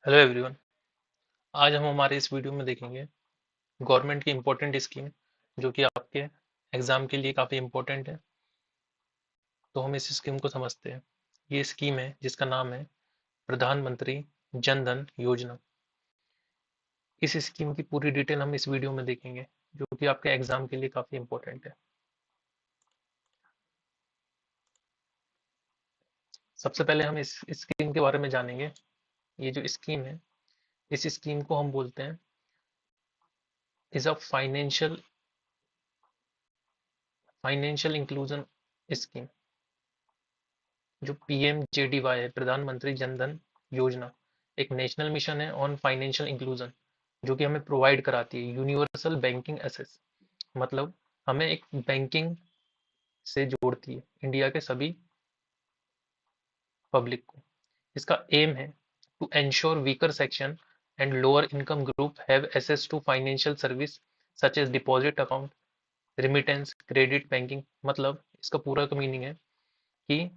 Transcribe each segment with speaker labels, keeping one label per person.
Speaker 1: Hello everyone. आज हम हमारे इस वीडियो में देखेंगे गवर्नमेंट की इम्पोर्टेंट स्कीम जो कि आपके एग्जाम के लिए काफ़ी इम्पोर्टेंट है। तो हम इस स्कीम को समझते हैं। ये स्कीम है जिसका नाम है प्रधानमंत्री जन धन योजना। इस स्कीम की पूरी डिटेल हम इस वीडियो में देखेंगे जो कि आपके एग्जाम के लिए काफ़ी इम्पोर्टेंट है। सबसे पहले हम इस स्कीम के बारे में जानेंगे। ये जो स्कीम है, इस स्कीम को हम बोलते हैं is a financial inclusion scheme. जो पीएमजेडीवाई है, प्रधानमंत्री जन धन योजना, एक नेशनल मिशन है ऑन फाइनेंशियल इंक्लूजन जो कि हमें प्रोवाइड कराती है यूनिवर्सल बैंकिंग एसेस। मतलब हमें एक बैंकिंग से जोड़ती है इंडिया के सभी पब्लिक को। इसका एम है to ensure weaker section and lower income group have access to financial service such as deposit account, remittance, credit, banking. मतलब इसका पूरा का मीनिंग है कि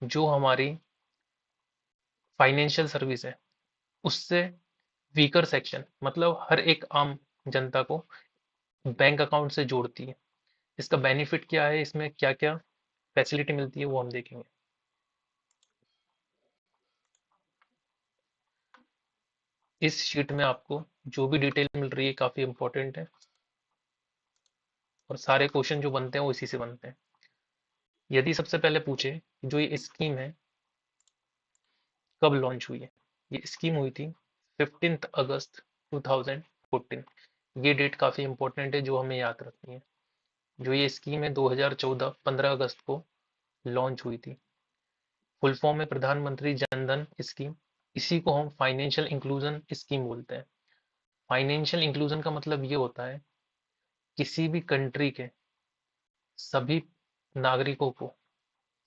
Speaker 1: जो हमारी फाइनेंशियल सर्विस है उससे वीकर सेक्शन मतलब हर एक आम जनता को बैंक अकाउंट से जोड़ती है। इसका बेनिफिट क्या है, इसमें क्या क्या फैसिलिटी मिलती है वो हम देखेंगे। इस शीट में आपको जो भी डिटेल मिल रही है काफी इंपॉर्टेंट है और सारे क्वेश्चन जो बनते हैं वो इसी से बनते हैं। यदि सबसे पहले पूछे कि जो ये स्कीम है कब लॉन्च हुई है, ये स्कीम हुई थी 15 अगस्त 2014। ये डेट काफी इंपॉर्टेंट है जो हमें याद रखनी है। जो ये स्कीम है 2014 15 अगस्त को लॉन्च हुई थी। फुल फॉर्म है प्रधानमंत्री जन धन स्कीम। इसी को हम फाइनेंशियल इंक्लूजन स्कीम बोलते हैं। फाइनेंशियल इंक्लूजन का मतलब ये होता है किसी भी कंट्री के सभी नागरिकों को,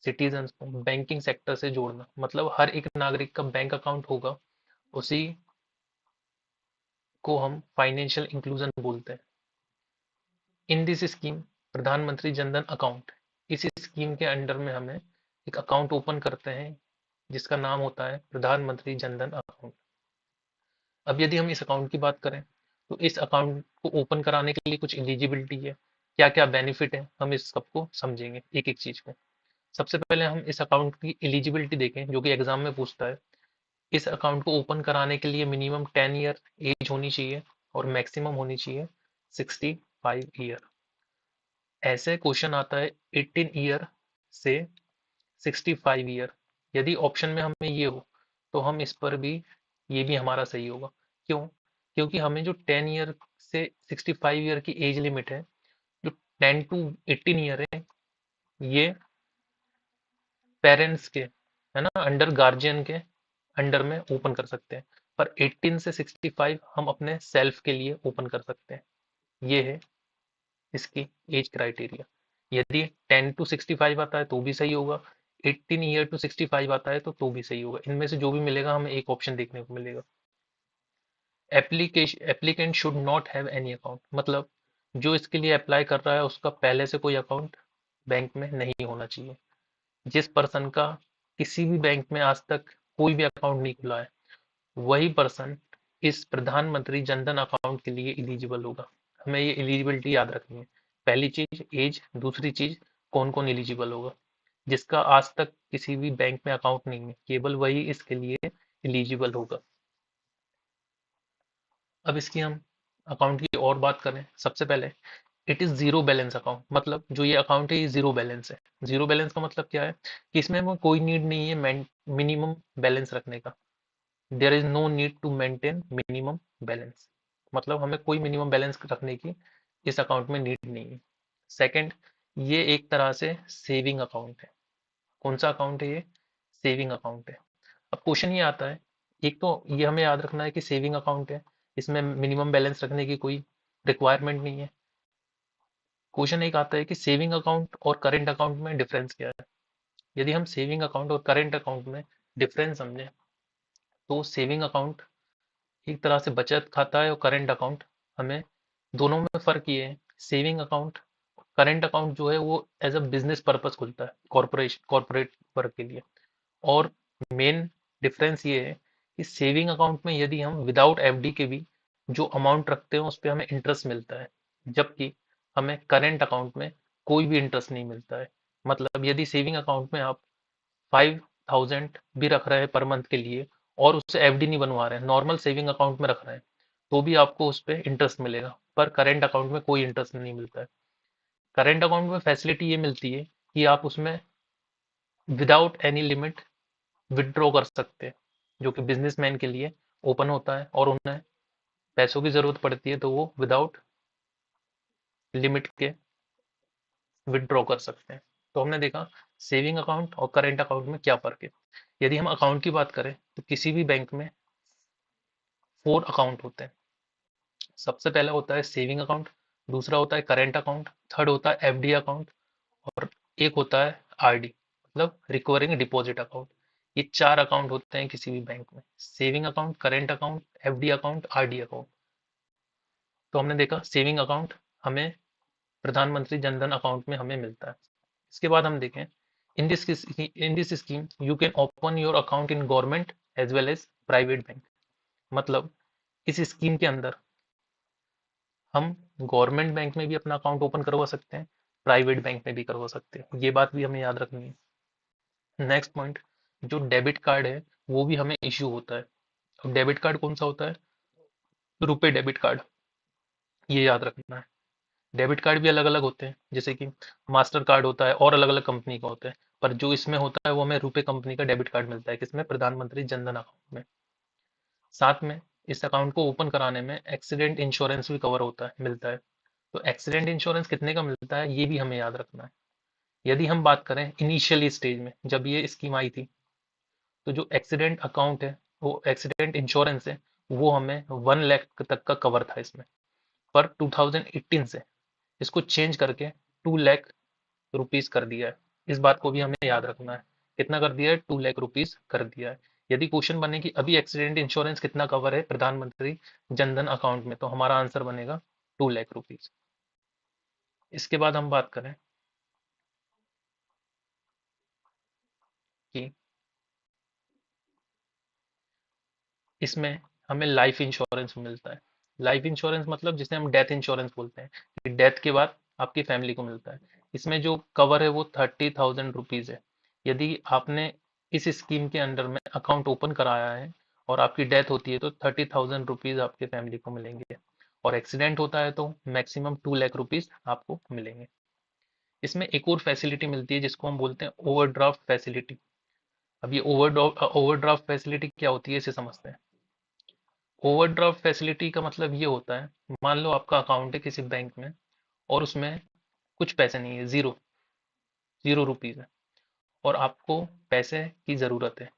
Speaker 1: सिटीजन्स को बैंकिंग सेक्टर से जोड़ना। मतलब हर एक नागरिक का बैंक अकाउंट होगा, उसी को हम फाइनेंशियल इंक्लूजन बोलते हैं। इन दिस स्कीम प्रधानमंत्री जन धन अकाउंट, इस स्कीम के अंडर में हमें एक अकाउंट ओपन करते हैं जिसका नाम होता है प्रधानमंत्री जन धन अकाउंट। अब यदि हम इस अकाउंट की बात करें तो इस अकाउंट को ओपन कराने के लिए कुछ एलिजिबिलिटी है, क्या क्या बेनिफिट है, हम इस सबको समझेंगे एक एक चीज को। सबसे पहले हम इस अकाउंट की एलिजिबिलिटी देखें जो कि एग्जाम में पूछता है। इस अकाउंट को ओपन कराने के लिए मिनिमम 10 ईयर एज होनी चाहिए और मैक्सिमम होनी चाहिए 65 ईयर। ऐसे क्वेश्चन आता है 18 ईयर से 65 ईयर। यदि ऑप्शन में हमें ये हो तो हम इस पर भी, ये भी हमारा सही होगा। क्यों? क्योंकि हमें जो 10 ईयर से 65 ईयर की एज लिमिट है, जो 10 to 18 ईयर है, ये पेरेंट्स के, है ना, अंडर गार्जियन के अंडर में ओपन कर सकते हैं। पर 18 से 65 हम अपने सेल्फ के लिए ओपन कर सकते हैं। ये है इसकी एज क्राइटेरिया। यदि 10 to 65 आता है तो भी सही होगा, 18 ईयर to 65 आता है तो भी सही होगा। इनमें से जो भी मिलेगा हमें एक ऑप्शन देखने को मिलेगा। Applicant should not have any account. मतलब जो इसके लिए अप्लाई कर रहा है उसका पहले से कोई अकाउंट बैंक में नहीं होना चाहिए। जिस पर्सन का किसी भी बैंक में आज तक कोई भी अकाउंट नहीं खुला है, वही पर्सन इस प्रधानमंत्री जनधन अकाउंट के लिए एलिजिबल होगा। हमें ये एलिजिबिलिटी याद रखनी है। पहली चीज एज, दूसरी चीज कौन कौन एलिजिबल होगा। जिसका आज तक किसी भी बैंक में अकाउंट नहीं है, केवल वही इसके लिए एलिजिबल होगा। अब इसकी हम अकाउंट की और बात करें। सबसे पहले it is zero balance account. मतलब जो ये अकाउंट है ये जीरो बैलेंस है। जीरो बैलेंस का मतलब क्या है कि इसमें हमें कोई नीड नहीं है मिनिमम बैलेंस रखने का। There is no need to maintain minimum balance. मतलब हमें कोई मिनिमम बैलेंस रखने की इस अकाउंट में नीड नहीं है। सेकंड, ये एक तरह से सेविंग अकाउंट है। कौन सा अकाउंट है ये? सेविंग अकाउंट है। अब क्वेश्चन ये आता है, एक तो ये हमें याद रखना है कि सेविंग अकाउंट है, इसमें मिनिमम बैलेंस रखने की कोई रिक्वायरमेंट नहीं है। क्वेश्चन एक आता है कि सेविंग अकाउंट और करेंट अकाउंट में डिफरेंस क्या है। यदि हम सेविंग अकाउंट और करेंट अकाउंट में डिफरेंस समझें तो सेविंग अकाउंट एक तरह से बचत खाता है और करंट अकाउंट, हमें दोनों में फ़र्क ये है। सेविंग अकाउंट, करंट अकाउंट जो है वो एज अ बिजनेस पर्पस खुलता है, कॉर्पोरेट वर्क के लिए। और मेन डिफरेंस ये है कि सेविंग अकाउंट में यदि हम विदाउट एफडी के भी जो अमाउंट रखते हैं उस पर हमें इंटरेस्ट मिलता है, जबकि हमें करेंट अकाउंट में कोई भी इंटरेस्ट नहीं मिलता है। मतलब यदि सेविंग अकाउंट में आप 5000 भी रख रहे हैं पर मंथ के लिए और उससे एफडी नहीं बनवा रहे हैं, नॉर्मल सेविंग अकाउंट में रख रहे हैं, तो भी आपको उस पर इंटरेस्ट मिलेगा, पर करेंट अकाउंट में कोई इंटरेस्ट नहीं मिलता है। करेंट अकाउंट में फैसिलिटी ये मिलती है कि आप उसमें विदाउट एनी लिमिट विदड्रॉ कर सकते हैं, जो कि बिजनेसमैन के लिए ओपन होता है, और उन्हें पैसों की जरूरत पड़ती है तो वो विदाउट लिमिट के विदड्रॉ कर सकते हैं। तो हमने देखा सेविंग अकाउंट और करेंट अकाउंट में क्या फर्क है। यदि हम अकाउंट की बात करें तो किसी भी बैंक में 4 अकाउंट होते हैं। सबसे पहला होता है सेविंग अकाउंट, दूसरा होता है करेंट अकाउंट, थर्ड होता है एफडी अकाउंट, और एक होता है आरडी, मतलब रिकवरिंग डिपॉजिट अकाउंट। ये 4 अकाउंट होते हैं किसी भी बैंक में, saving account, current account, FD account, RD account. तो हमने देखा सेविंग अकाउंट हमें प्रधानमंत्री जनधन अकाउंट में हमें मिलता है। इसके बाद हम देखें in this scheme you can open your account in government as well as private bank. मतलब इस स्कीम के अंदर हम गवर्नमेंट बैंक में भी अपना अकाउंट ओपन करवा सकते हैं, प्राइवेट बैंक में भी करवा सकते हैं, ये बात भी हमें याद रखनी है। नेक्स्ट पॉइंट, जो डेबिट कार्ड है वो भी हमें इश्यू होता है। अब डेबिट कार्ड कौन सा होता है? रुपे डेबिट कार्ड, ये याद रखना है। डेबिट कार्ड भी अलग अलग होते हैं, जैसे कि मास्टर कार्ड होता है और अलग अलग कंपनी का होता है, पर जो इसमें होता है वो हमें रुपे कंपनी का डेबिट कार्ड मिलता है, किसमें? प्रधानमंत्री जनधन अकाउंट में। साथ में इस अकाउंट को ओपन कराने में एक्सीडेंट इंश्योरेंस भी कवर होता है, मिलता है। तो एक्सीडेंट इंश्योरेंस कितने का मिलता है ये भी हमें याद रखना है। यदि हम बात करें इनिशियली स्टेज में जब ये स्कीम आई थी, तो जो एक्सीडेंट अकाउंट है, वो एक्सीडेंट इंश्योरेंस है, वो हमें 1 लाख तक का कवर था इसमें। पर 2018 से इसको चेंज करके 2 लाख रुपीज कर दिया है। इस बात को भी हमें याद रखना है। कितना कर दिया है? 2 लाख रुपीज कर दिया है। यदि क्वेश्चन बने कि अभी एक्सीडेंट इंश्योरेंस कितना कवर है प्रधानमंत्री जनधन अकाउंट में, तो हमारा आंसर बनेगा 2 लाख रुपीज। इसके बाद हम बात करें कि इसमें हमें लाइफ इंश्योरेंस मिलता है। लाइफ इंश्योरेंस मतलब जिसे हम डेथ इंश्योरेंस बोलते हैं, कि डेथ के बाद आपकी फैमिली को मिलता है। इसमें जो कवर है वो 30,000 रुपीज है। यदि आपने इस स्कीम के अंडर में अकाउंट ओपन कराया है और आपकी डेथ होती है तो 30,000 रुपीज आपके फैमिली को मिलेंगे, और एक्सीडेंट होता है तो मैक्सिमम 2 लाख रुपीज आपको मिलेंगे। इसमें एक और फैसिलिटी मिलती है जिसको हम बोलते हैं ओवरड्राफ्ट फैसिलिटी। अब ये ओवरड्राफ्ट फैसिलिटी क्या होती है इसे समझते हैं। ओवरड्राफ्ट फैसिलिटी का मतलब ये होता है, मान लो आपका अकाउंट है किसी बैंक में और उसमें कुछ पैसे नहीं है, जीरो जीरो रुपीज है, और आपको पैसे की ज़रूरत है,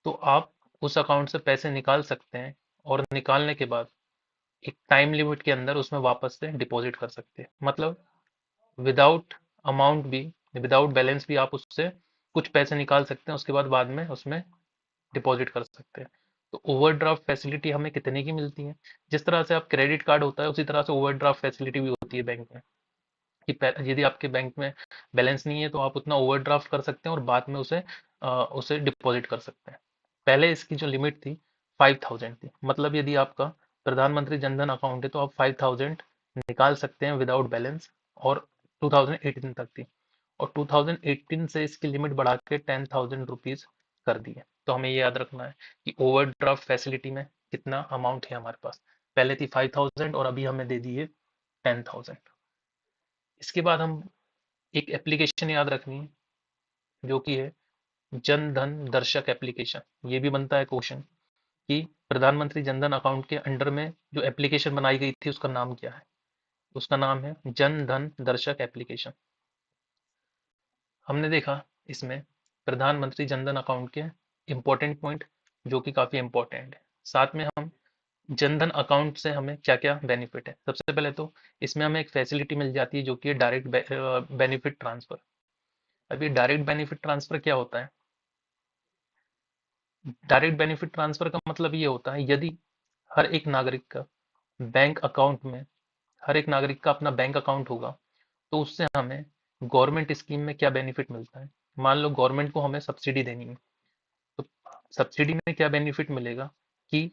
Speaker 1: तो आप उस अकाउंट से पैसे निकाल सकते हैं, और निकालने के बाद एक टाइम लिमिट के अंदर उसमें वापस से डिपॉजिट कर सकते हैं। मतलब विदाउट अमाउंट भी, विदाउट बैलेंस भी आप उससे कुछ पैसे निकाल सकते हैं, उसके बाद में उसमें डिपॉजिट कर सकते हैं। तो ओवरड्राफ्ट फैसिलिटी हमें कितने की मिलती है? जिस तरह से आप क्रेडिट कार्ड होता है उसी तरह से ओवरड्राफ्ट फैसिलिटी भी होती है बैंक में, कि यदि आपके बैंक में बैलेंस नहीं है तो आप उतना ओवरड्राफ्ट कर सकते हैं और बाद में उसे डिपॉजिट कर सकते हैं। पहले इसकी जो लिमिट थी 5000 थी, मतलब यदि आपका प्रधानमंत्री जनधन अकाउंट है तो आप 5000 निकाल सकते हैं विदाउट बैलेंस, और 2018 तक थी, और 2018 से इसकी लिमिट बढ़ा के 10,000 रुपीज कर दी है। तो हमें ये याद रखना है कि ओवरड्राफ्ट फैसिलिटी में कितना अमाउंट है हमारे पास। पहले थी 5000 और अभी हमें दे दी है 10,000। इसके बाद हम एक एप्लीकेशन याद रखनी है जो कि है जन धन दर्शक एप्लीकेशन। ये भी बनता है क्वेश्चन कि प्रधानमंत्री जनधन अकाउंट के अंडर में जो एप्लीकेशन बनाई गई थी उसका नाम क्या है? उसका नाम है जन धन दर्शक एप्लीकेशन। हमने देखा इसमें प्रधानमंत्री जनधन अकाउंट के इंपॉर्टेंट पॉइंट जो कि काफी इंपॉर्टेंट है। साथ में हम जनधन अकाउंट से हमें क्या क्या बेनिफिट है। सबसे पहले तो इसमें हमें एक फैसिलिटी मिल जाती है जो कि डायरेक्ट बेनिफिट ट्रांसफर। अभी डायरेक्ट बेनिफिट ट्रांसफर क्या होता है? डायरेक्ट बेनिफिट ट्रांसफर का मतलब ये होता है यदि हर एक नागरिक का बैंक अकाउंट में, हर एक नागरिक का अपना बैंक अकाउंट होगा, तो उससे हमें गवर्नमेंट स्कीम में क्या बेनिफिट मिलता है। मान लो गवर्नमेंट को हमें सब्सिडी देनी है, तो सब्सिडी में क्या बेनिफिट मिलेगा? कि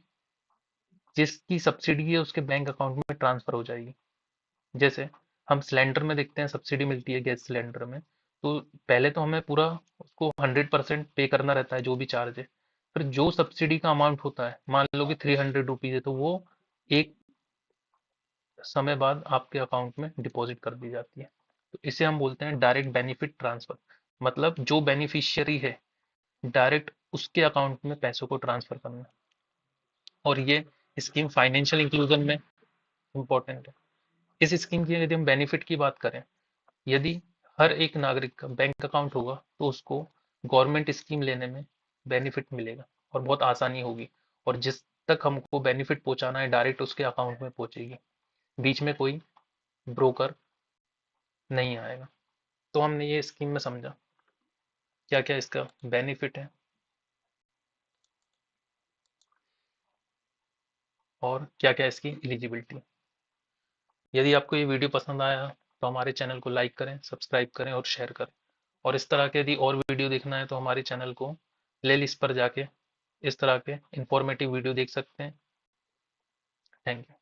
Speaker 1: जिसकी सब्सिडी है उसके बैंक अकाउंट में ट्रांसफर हो जाएगी। जैसे हम सिलेंडर में देखते हैं सब्सिडी मिलती है गैस सिलेंडर में, तो पहले तो हमें पूरा उसको 100% पे करना रहता है जो भी चार्ज है। फिर जो सब्सिडी का अमाउंट होता है, मान लो कि 300 रुपीज है, तो वो एक समय बाद आपके अकाउंट में डिपॉजिट कर दी जाती है। तो इसे हम बोलते हैं डायरेक्ट बेनिफिट ट्रांसफर। मतलब जो बेनिफिशियरी है, डायरेक्ट उसके अकाउंट में पैसों को ट्रांसफर करना। और ये स्कीम फाइनेंशियल इंक्लूजन में इंपॉर्टेंट है। इस स्कीम की यदि हम बेनिफिट की बात करें, यदि हर एक नागरिक का बैंक अकाउंट होगा तो उसको गवर्नमेंट स्कीम लेने में बेनिफिट मिलेगा और बहुत आसानी होगी। और जिस तक हमको बेनिफिट पहुंचाना है डायरेक्ट उसके अकाउंट में पहुंचेगी, बीच में कोई ब्रोकर नहीं आएगा। तो हमने ये स्कीम में समझा क्या क्या इसका बेनिफिट है और क्या क्या इसकी एलिजिबिलिटी। यदि आपको ये वीडियो पसंद आया तो हमारे चैनल को लाइक करें, सब्सक्राइब करें और शेयर करें। और इस तरह के यदि और वीडियो देखना है तो हमारे चैनल को प्ले लिस्ट पर जाके इस तरह के इंफॉर्मेटिव वीडियो देख सकते हैं। Thank you.